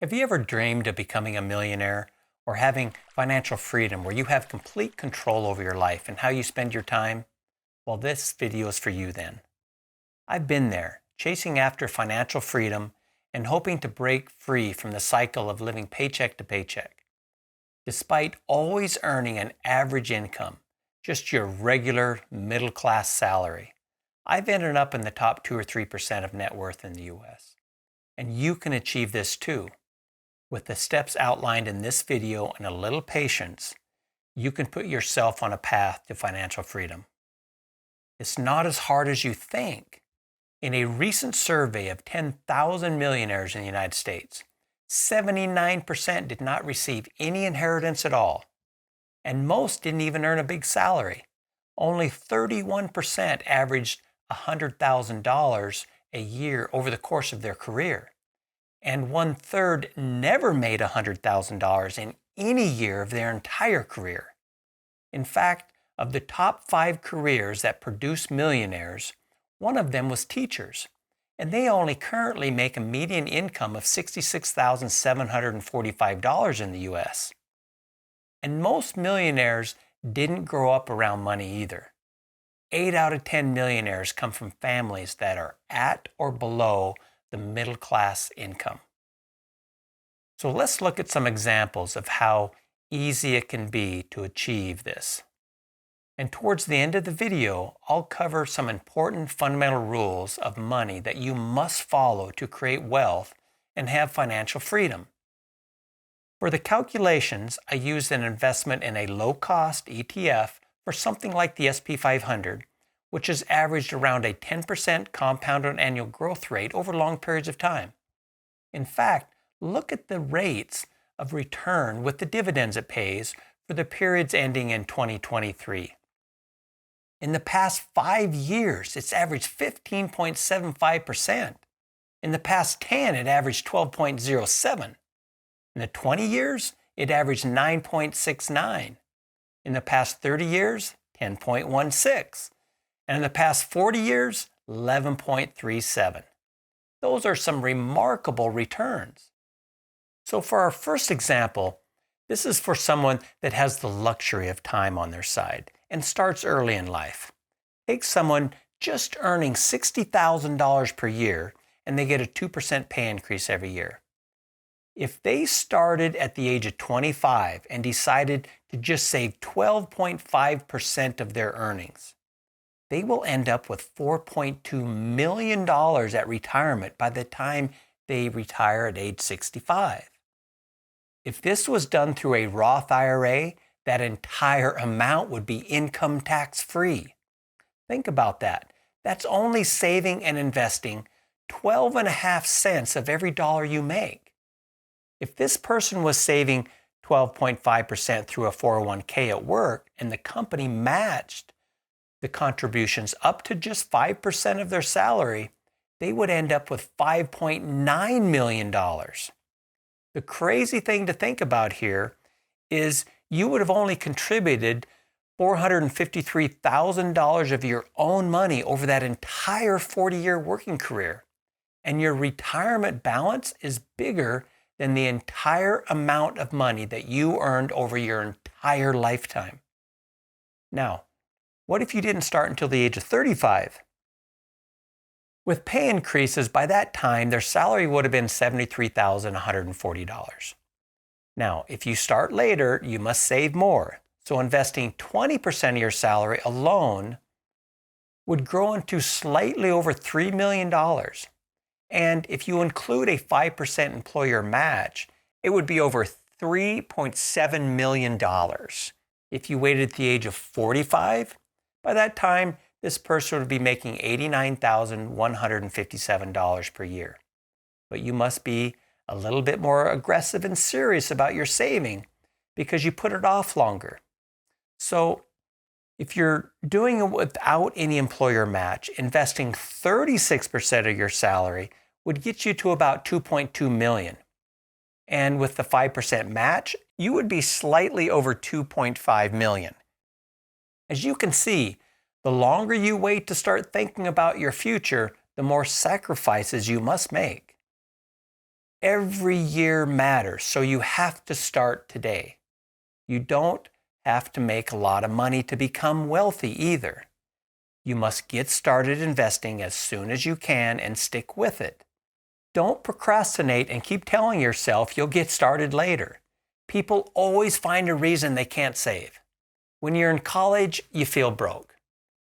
Have you ever dreamed of becoming a millionaire or having financial freedom where you have complete control over your life and how you spend your time? Well, this video is for you then. I've been there, chasing after financial freedom and hoping to break free from the cycle of living paycheck to paycheck. Despite always earning an average income, just your regular middle-class salary, I've ended up in the top 2 or 3% of net worth in the U.S. And you can achieve this too. With the steps outlined in this video and a little patience, you can put yourself on a path to financial freedom. It's not as hard as you think. In a recent survey of 10,000 millionaires in the United States, 79% did not receive any inheritance at all, and most didn't even earn a big salary. Only 31% averaged $100,000 a year over the course of their career. And 1/3 never made $100,000 in any year of their entire career. In fact, of the top 5 careers that produce millionaires, one of them was teachers, and they only currently make a median income of $66,745 in the U.S. And most millionaires didn't grow up around money either. 8 out of 10 millionaires come from families that are at or below the middle class income. So let's look at some examples of how easy it can be to achieve this. And towards the end of the video, I'll cover some important fundamental rules of money that you must follow to create wealth and have financial freedom. For the calculations, I used an investment in a low-cost ETF for something like the SP 500, which has averaged around a 10% compounded annual growth rate over long periods of time. In fact, look at the rates of return with the dividends it pays for the periods ending in 2023. In the past 5 years, it's averaged 15.75%. In the past 10, it averaged 12.07. In the 20 years, it averaged 9.69. In the past 30 years, 10.16. And in the past 40 years, 11.37. Those are some remarkable returns. So for our first example, this is for someone that has the luxury of time on their side and starts early in life. Take someone just earning $60,000 per year and they get a 2% pay increase every year. If they started at the age of 25 and decided to just save 12.5% of their earnings, they will end up with $4.2 million at retirement by the time they retire at age 65. If this was done through a Roth IRA, that entire amount would be income tax free. Think about that. That's only saving and investing 12.5 cents of every dollar you make. If this person was saving 12.5% through a 401k at work and the company matched the contributions up to just 5% of their salary, they would end up with $5.9 million. The crazy thing to think about here is you would have only contributed $453,000 of your own money over that entire 40-year working career, and your retirement balance is bigger than the entire amount of money that you earned over your entire lifetime. Now, what if you didn't start until the age of 35? With pay increases, by that time, their salary would have been $73,140. Now, if you start later, you must save more. So investing 20% of your salary alone would grow into slightly over $3 million. And if you include a 5% employer match, it would be over $3.7 million. If you waited at the age of 45, by that time, this person would be making $89,157 per year. But you must be a little bit more aggressive and serious about your saving because you put it off longer. So if you're doing it without any employer match, investing 36% of your salary would get you to about $2.2 million. And with the 5% match, you would be slightly over $2.5 million. As you can see, the longer you wait to start thinking about your future, the more sacrifices you must make. Every year matters, so you have to start today. You don't have to make a lot of money to become wealthy either. You must get started investing as soon as you can and stick with it. Don't procrastinate and keep telling yourself you'll get started later. People always find a reason they can't save. When you're in college, you feel broke.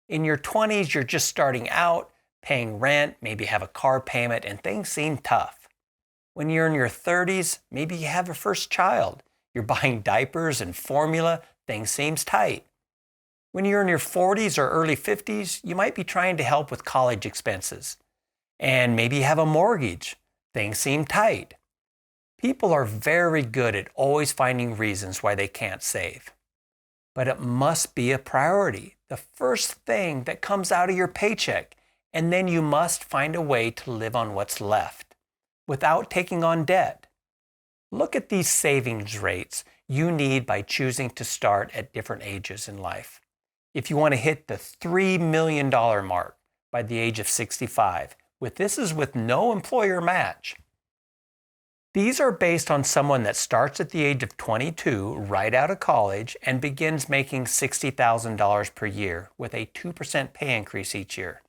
In your 20s, you're just starting out, paying rent, maybe have a car payment, and things seem tough. When you're in your 30s, maybe you have a first child. You're buying diapers and formula, things seems tight. When you're in your 40s or early 50s, you might be trying to help with college expenses. And maybe you have a mortgage. Things seem tight. People are very good at always finding reasons why they can't save. But it must be a priority, the first thing that comes out of your paycheck, and then you must find a way to live on what's left without taking on debt. Look at these savings rates you need by choosing to start at different ages in life. If you want to hit the $3 million mark by the age of 65, this is with no employer match. These are based on someone that starts at the age of 22, right out of college, and begins making $60,000 per year with a 2% pay increase each year.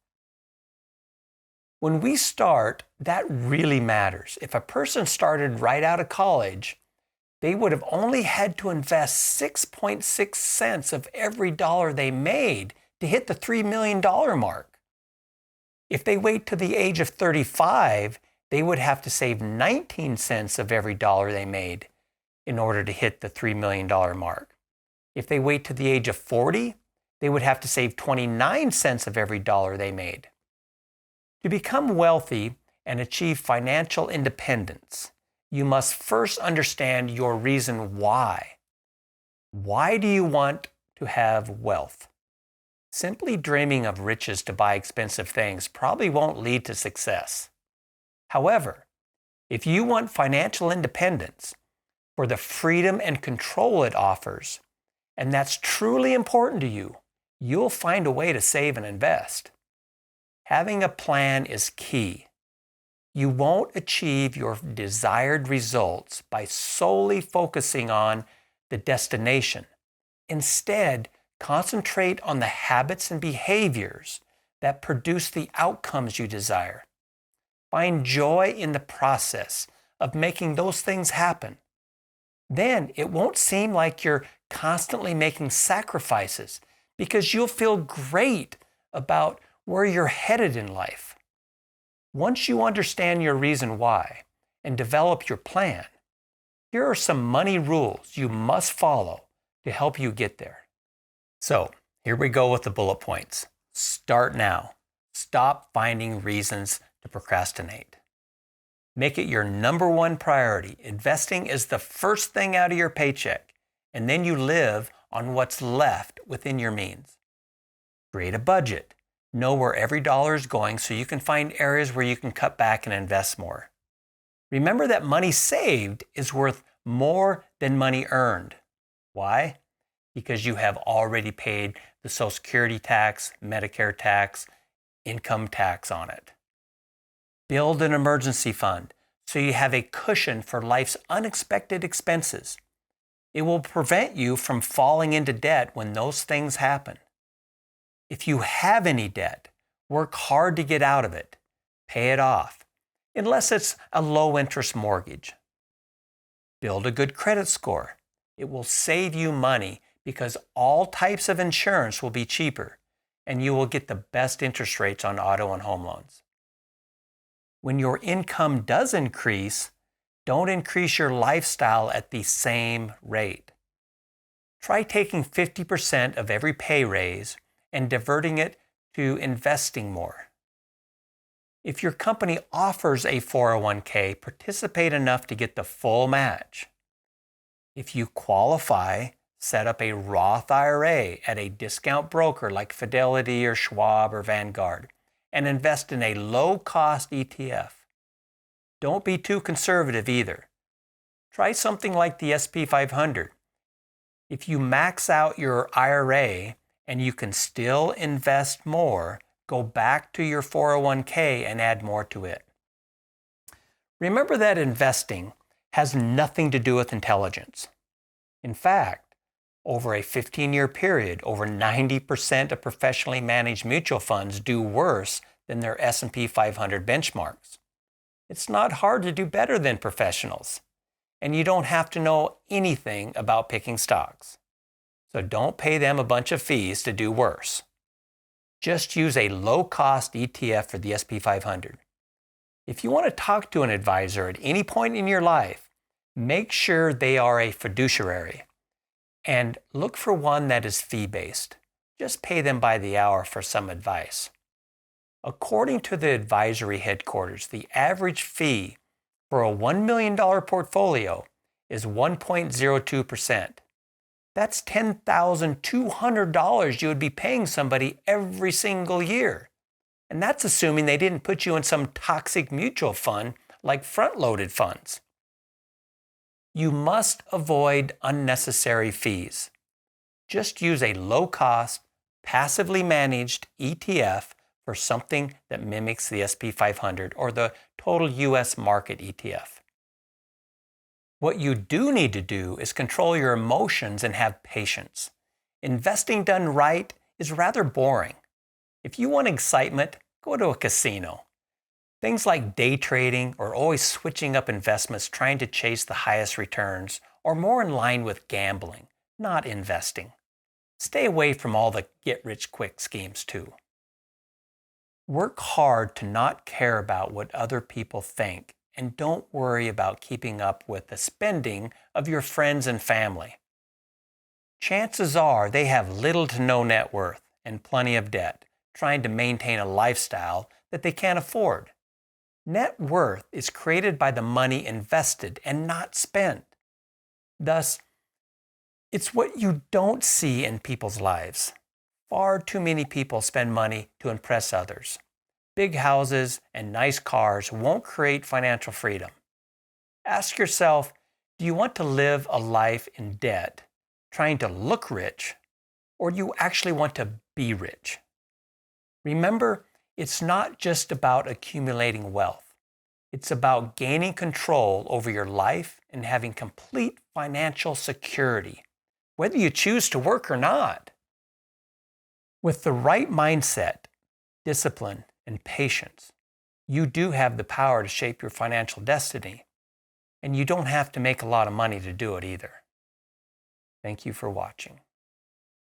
When we start, that really matters. If a person started right out of college, they would have only had to invest 6.6 cents of every dollar they made to hit the $3 million mark. If they wait to the age of 35, they would have to save 19 cents of every dollar they made in order to hit the $3 million mark. If they wait to the age of 40, they would have to save 29 cents of every dollar they made. To become wealthy and achieve financial independence, you must first understand your reason why. Why do you want to have wealth? Simply dreaming of riches to buy expensive things probably won't lead to success. However, if you want financial independence for the freedom and control it offers, and that's truly important to you, you'll find a way to save and invest. Having a plan is key. You won't achieve your desired results by solely focusing on the destination. Instead, concentrate on the habits and behaviors that produce the outcomes you desire. Find joy in the process of making those things happen. Then it won't seem like you're constantly making sacrifices because you'll feel great about where you're headed in life. Once you understand your reason why and develop your plan, here are some money rules you must follow to help you get there. So, here we go with the bullet points. Start now. Stop finding reasons to procrastinate. Make it your number one priority. Investing is the first thing out of your paycheck, and then you live on what's left within your means. Create a budget. Know where every dollar is going so you can find areas where you can cut back and invest more. Remember that money saved is worth more than money earned. Why? Because you have already paid the Social Security tax, Medicare tax, income tax on it. Build an emergency fund so you have a cushion for life's unexpected expenses. It will prevent you from falling into debt when those things happen. If you have any debt, work hard to get out of it. Pay it off, unless it's a low-interest mortgage. Build a good credit score. It will save you money because all types of insurance will be cheaper, and you will get the best interest rates on auto and home loans. When your income does increase, don't increase your lifestyle at the same rate. Try taking 50% of every pay raise and diverting it to investing more. If your company offers a 401k, participate enough to get the full match. If you qualify, set up a Roth IRA at a discount broker like Fidelity or Schwab or Vanguard and invest in a low-cost ETF. Don't be too conservative either. Try something like the SP 500. If you max out your IRA and you can still invest more, go back to your 401k and add more to it. Remember that investing has nothing to do with intelligence. In fact, over a 15-year period, over 90% of professionally managed mutual funds do worse than their S&P 500 benchmarks. It's not hard to do better than professionals, and you don't have to know anything about picking stocks. So don't pay them a bunch of fees to do worse. Just use a low-cost ETF for the S&P 500. If you want to talk to an advisor at any point in your life, make sure they are a fiduciary and look for one that is fee-based. Just pay them by the hour for some advice. According to the advisory headquarters, the average fee for a $1 million portfolio is 1.02%. That's $10,200 you would be paying somebody every single year. And that's assuming they didn't put you in some toxic mutual fund like front-loaded funds. You must avoid unnecessary fees. Just use a low-cost, passively managed ETF for something that mimics the S&P 500 or the total U.S. market ETF. What you do need to do is control your emotions and have patience. Investing done right is rather boring. If you want excitement, go to a casino. Things like day trading or always switching up investments trying to chase the highest returns are more in line with gambling, not investing. Stay away from all the get-rich-quick schemes too. Work hard to not care about what other people think, and don't worry about keeping up with the spending of your friends and family. Chances are they have little to no net worth and plenty of debt, trying to maintain a lifestyle that they can't afford. Net worth is created by the money invested and not spent. Thus, it's what you don't see in people's lives. Far too many people spend money to impress others. Big houses and nice cars won't create financial freedom. Ask yourself, do you want to live a life in debt, trying to look rich, or do you actually want to be rich? Remember, it's not just about accumulating wealth. It's about gaining control over your life and having complete financial security, whether you choose to work or not. With the right mindset, discipline, and patience, you do have the power to shape your financial destiny, and you don't have to make a lot of money to do it either. Thank you for watching.